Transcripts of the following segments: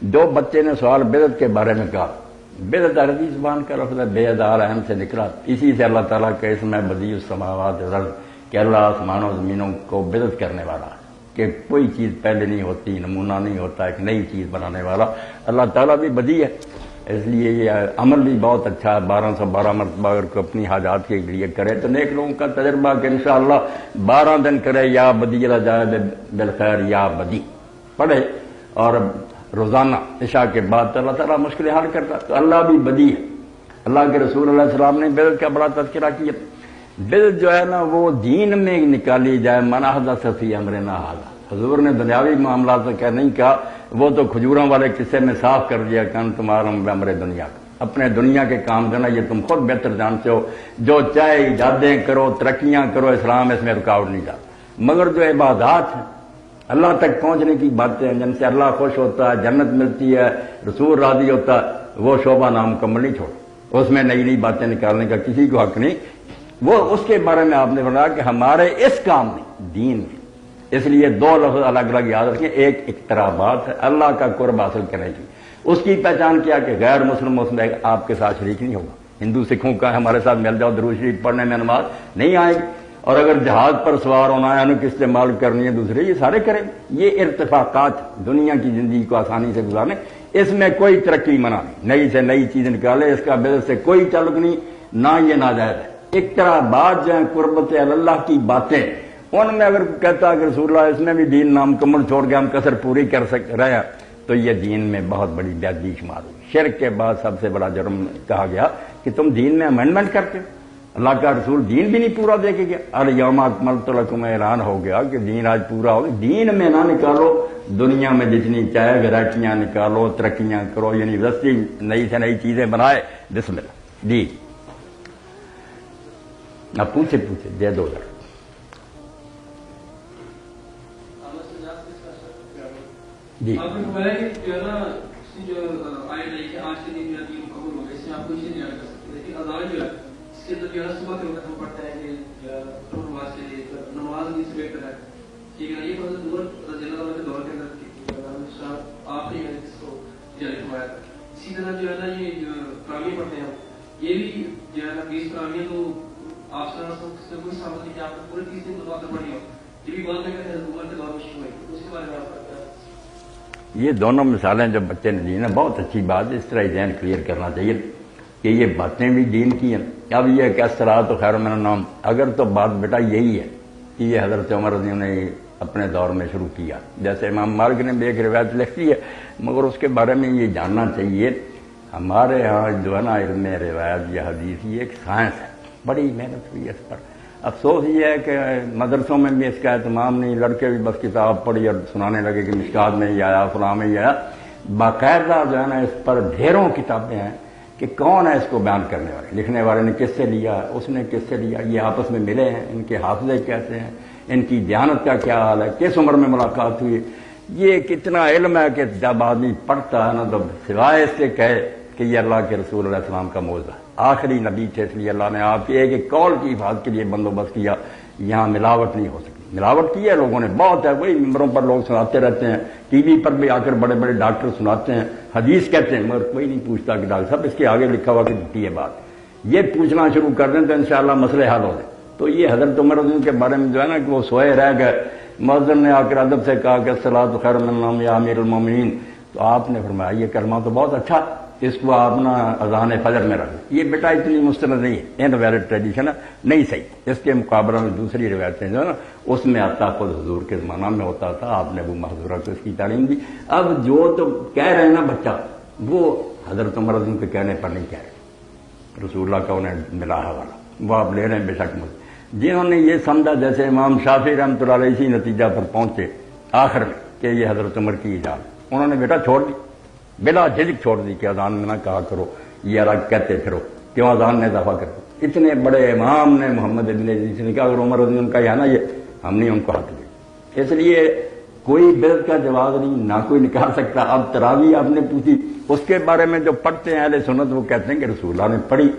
دو بچے نے سوال بدعت کے بارے میں کہا، بدعت عربی زبان کا لفظ ہے، بے دار اہم سے نکلا، اسی سے اللہ تعالیٰ کا اسم ہے بدیع السماوات والارض، کہ اللہ آسمانوں و زمینوں کو بدعت کرنے والا ہے، کہ کوئی چیز پہلے نہیں ہوتی، نمونہ نہیں ہوتا، ایک نئی چیز بنانے والا اللہ تعالیٰ بھی بدیع ہے۔ اس لیے یہ عمل بھی بہت اچھا ہے، 1212 مرتبہ اگر کوئی اپنی حاجات کے لیے کرے تو نیک لوگوں کا تجربہ کہ انشاءاللہ 12 دن کرے یا بدیع العجائب بالخیر یا بدیع پڑھے، اور روزانہ عشاء کے بعد تو اللہ تعالیٰ مشکل حل کرتا، تو اللہ بھی بدیع ہے۔ اللہ کے رسول علیہ السلام نے بدعت کا بڑا تذکرہ کیا۔ بدعت جو ہے نا وہ دین میں نکالی جائے، من احدث فی امرنا ھذا، حضور نے دنیاوی معاملات سے کیا نہیں کہا، وہ تو کھجوروں والے قصے میں صاف کر دیا کہ تمہارا امر دنیا کا، اپنے دنیا کے کام جو نا یہ تم خود بہتر جانتے ہو، جو چاہے ایجادیں کرو، ترقیاں کرو، اسلام اس میں رکاوٹ نہیں ڈالتا، مگر جو عبادات ہیں، اللہ تک پہنچنے کی باتیں ہیں، جن سے اللہ خوش ہوتا ہے، جنت ملتی ہے، رسول راضی ہوتا ہے، وہ شعبہ نامکمل نہیں چھوڑ، اس میں نئی نئی باتیں نکالنے کا کسی کو حق نہیں۔ وہ اس کے بارے میں آپ نے بتایا کہ ہمارے اس کام میں، دین میں، اس لیے دو لفظ الگ الگ یاد رکھیں، ایک اقترابات ہے اللہ کا قرب حاصل کرنے کی، اس کی پہچان کیا کہ غیر مسلم اس میں آپ کے ساتھ شریک نہیں ہوگا، ہندو سکھوں کا ہمارے ساتھ مل جاؤ درود شریف پڑھنے میں نماز نہیں آئے گی، اور اگر جہاز پر سوار ہونا ہے انہوں کی استعمال کرنی ہے دوسرے، یہ سارے کریں، یہ ارتفاقات دنیا کی زندگی کو آسانی سے گزارنے، اس میں کوئی ترقی منع نہیں، نئی سے نئی چیز نکالے، اس کا بدعت سے کوئی تعلق نہیں، نہ یہ ناجائز ہے۔ اقترابات جو ہیں قربت اللہ کی باتیں، ان میں اگر کہتا ہے کہ رسول اللہ اس میں بھی دین نامکمل چھوڑ کے ہم کسر پوری کر رہے ہیں، تو یہ دین میں بہت بڑی بے ادبی شمار ہوئی۔ شرک کے بعد سب سے بڑا جرم کہا گیا کہ تم دین میں امینڈمنٹ کرتے ہو، اللہ کا رسول دین بھی نہیں پورا دے کے گیا، الیوم اکملت لکم، اعلان ہو گیا کہ دین آج پورا ہو گیا، دین میں نہ نکالو، دنیا میں جتنی چاہے ویرائٹیاں نکالو، ترقیاں کرو، یونیورسٹی نئی سے نئی چیزیں بنائے، بسم اللہ جی۔ اب پوچھے دے دو ذرا جی۔ آپ نے فرمایا کہ جو ہے نا جو آئے نہیں کہ آج کے دن جو دین مکمل ہو گیا، اس میں آپ کوئی چیز نہیں کر سکتے، لیکن اذان جو ہے اس کے اندر جو ہے صبح کے وقت ہم پڑھتے ہیں کہ نماز کے لیے نماز نہیں سے بہتر ہے، ٹھیک ہے نا، یہ حضرت عمر رضی اللہ عنہ کے دور کے اندر آپ نے اس کو جاری فرمایا تھا۔ اسی طرح جو ہے نا یہ جو تراویح پڑھتے ہیں یہ بھی جو ہے نا 20 تراویح تو آپ سے کوئی ثابت نہیں کہ آپ نے پورے 30 دن متواتر پڑھی ہو، یہ بھی بعد میں کہ حضرت عمر کے دور میں شروع ہوئی، اس کے بارے میں آپ کا کیا؟ یہ دونوں مثالیں جو بچے نے دی نا بہت اچھی بات ہے، اس طرح ذہن کلیئر کرنا چاہیے کہ یہ باتیں بھی دین کی ہیں۔ اب یہ کہ الصلاۃ خیر من النوم، اگر تو بات بیٹا یہی ہے کہ یہ حضرت عمر رضی اللہ عنہ نے اپنے دور میں شروع کیا، جیسے امام مالک نے بھی ایک روایت لکھی ہے، مگر اس کے بارے میں یہ جاننا چاہیے ہمارے ہاں جو ہے نا علم روایت یا حدیث یہ ایک سائنس ہے، بڑی محنت ہوئی ہے اس پر۔ افسوس یہ ہے کہ مدرسوں میں بھی اس کا اہتمام نہیں، لڑکے بھی بس کتاب پڑھی اور سنانے لگے کہ مشکات میں ہی آیا، فلاں میں ہی آیا، باقاعدہ جو ہے نا اس پر ڈھیروں کتابیں ہیں کہ کون ہے اس کو بیان کرنے والے، لکھنے والے نے کس سے لیا، اس نے کس سے لیا، یہ آپس میں ملے ہیں، ان کے حافظے کیسے ہیں، ان کی دیانت کا کیا حال ہے، کس عمر میں ملاقات ہوئی، یہ کتنا علم ہے کہ جب آدمی پڑھتا ہے نا تو سوائے اس سے کہے کہ یہ اللہ کے رسول علیہ السلام کا معجزہ ہے، آخری نبی تھے، اس لیے اللہ نے آپ کے ایک قول کی حفاظت کے لیے بندوبست کیا، یہاں ملاوٹ نہیں ہو سکتی۔ ملاوٹ کی ہے لوگوں نے بہت ہے، وہی ممبروں پر لوگ سناتے رہتے ہیں، ٹی وی پر بھی آ کر بڑے بڑے ڈاکٹر سناتے ہیں، حدیث کہتے ہیں، مگر کوئی نہیں پوچھتا کہ ڈاکٹر صاحب اس کے آگے لکھا ہوا کہ جھوٹی ہے بات، یہ پوچھنا شروع کر دیں تو انشاءاللہ مسئلے حل ہو جائیں۔ تو یہ حضرت عمر رضی اللہ کے بارے میں جو ہے نا کہ وہ سوئے رہ گئے، مؤذن نے آ کر ادب سے کہا کہ الصلاۃ خیر من النوم یا امیر المومنین، تو آپ نے فرمایا یہ کلمہ تو بہت اچھا، اس کو آپ نا اذان فجر میں رکھ، یہ بیٹا اتنی مستند نہیں ہے، انویلڈ ٹریڈیشن ہے، نہیں صحیح۔ اس کے مقابلہ میں دوسری روایتیں جو ہے نا اس میں آتا خود حضور کے زمانہ میں ہوتا تھا، آپ نے ابو محذورہ کو اس کی تعلیم دی۔ اب جو تو کہہ رہے ہیں نا بچہ، وہ حضرت عمر رضی اللہ کے کہنے پر نہیں کہہ رہے، رسول اللہ کا انہیں ملا ہے والا، وہ آپ لے رہے ہیں بے شک مجھے۔ جنہوں نے یہ سمجھا، جیسے امام شافعی رحمۃ اللہ علیہ اسی نتیجہ پر پہنچے آخر میں کہ یہ حضرت عمر کی ایجاد، انہوں نے بیٹا چھوڑ دی، بلا جھجک چھوڑ دی کہ اذان میں نہ کہا کرو، یہ الگ کہتے پھرو، کیوں اذان میں اضافہ کرتے۔ اتنے بڑے امام نے محمد ابن ادریس نے کہا اگر عمر رضی اللہ کا یہ ہے نا، یہ ہم نہیں ان کو حق دیں، اس لیے کوئی بدعت کا جواز نہیں، نہ کوئی نکال سکتا۔ اب تراویح آپ نے پوچھی، اس کے بارے میں جو پڑھتے ہیں اہل سنت وہ کہتے ہیں کہ رسول اللہ نے پڑھی،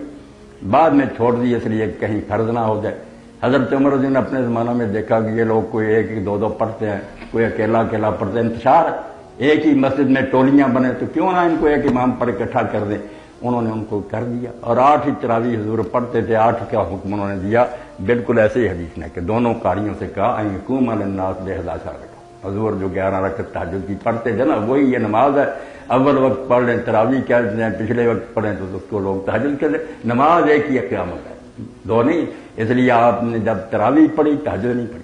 بعد میں چھوڑ دی اس لیے کہیں فرض نہ ہو جائے۔ حضرت عمر رضی اللہ نے اپنے زمانہ میں دیکھا کہ یہ لوگ کوئی ایک ایک دو دو پڑھتے ہیں، کوئی اکیلا اکیلا پڑھتے ہیں، انتشار ہے، ایک ہی مسجد میں ٹولیاں بنے تو کیوں نہ ان کو ایک امام پر اکٹھا کر دیں. انہوں نے ان کو کر دیا اور 8 ہی تراویح حضور پڑھتے تھے. 8 کا حکم انہوں نے دیا بالکل ایسے ہی حدیث نے کہ دونوں قاریوں سے کہا ان یقوم الناس ب11 رکعت. حضور جو 11 رکعت تہجد کی پڑھتے تھے نا وہی یہ نماز ہے. اول وقت پڑھ لیں تراویح کہتے ہیں, پچھلے وقت پڑھیں تو اس کو لوگ تہجد کہتے ہیں. نماز ایک ہی قیامت ہے, دو نہیں. اس لیے آپ نے جب تراویح پڑھی تہجد نہیں پڑھی,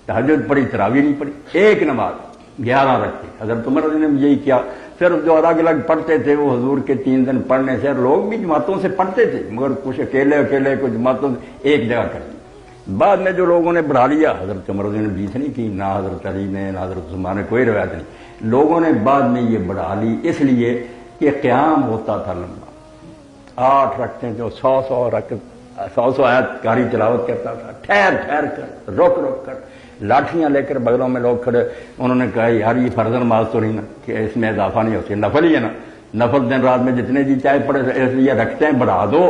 تہجد پڑھی تراویح نہیں پڑھی, ایک نماز 11 رکھتے. حضرت عمر رضی اللہ عنہ نے یہی کیا. صرف جو الگ الگ پڑھتے تھے وہ حضور کے 3 دن پڑھنے سے, لوگ بھی جماعتوں سے پڑھتے تھے مگر کچھ اکیلے کچھ جماعتوں سے ایک جگہ کرتے. بعد میں جو لوگوں نے بڑھا لیا, حضرت عمر رضی اللہ عنہ نے بیچ نہیں کی, نہ حضرت علی نے نہ حضرت عثمان نے, کوئی روایت نہیں. لوگوں نے بعد میں یہ بڑھا لی اس لیے کہ قیام ہوتا تھا لمبا. 8 رکھتے جو 100 رکعت 100 آیت قاری تلاوت کرتا تھا, ٹھہر ٹھہر کر, رک رک کر, لاٹھیاں لے کر بغلوں میں لوگ کھڑے. انہوں نے کہا یار یہ فرض نماز تو نہیں نا, کہ اس میں اضافہ نہیں ہوتی, نفل ہی ہے نا. نفل دن رات میں جتنے جی چاہے پڑے, اس لیے رکھتے ہیں بڑھا دو,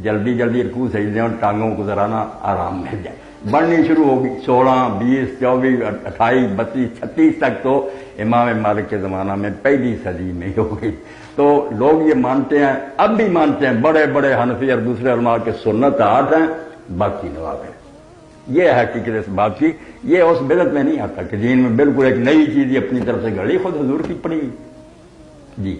جلدی جلدی رکوع سجدے اور ٹانگوں کو ذرا نا آرام مل جائے. بڑھنی شروع ہوگی 16, 20, 24, 28, 32, 36 تک تو امام مالک کے زمانہ میں پہلی صدی میں ہو گئی. تو لوگ یہ مانتے ہیں, اب بھی مانتے ہیں, بڑے بڑے حنفی اور دوسرے علماء کے سنت 8 ہیں, باقی نوافل. یہ ہے حقیقت اس بات کی. یہ اس بدعت میں نہیں آتا کہ دین میں بالکل ایک نئی چیز اپنی طرف سے گھڑی, خود حضور کی پڑی. جی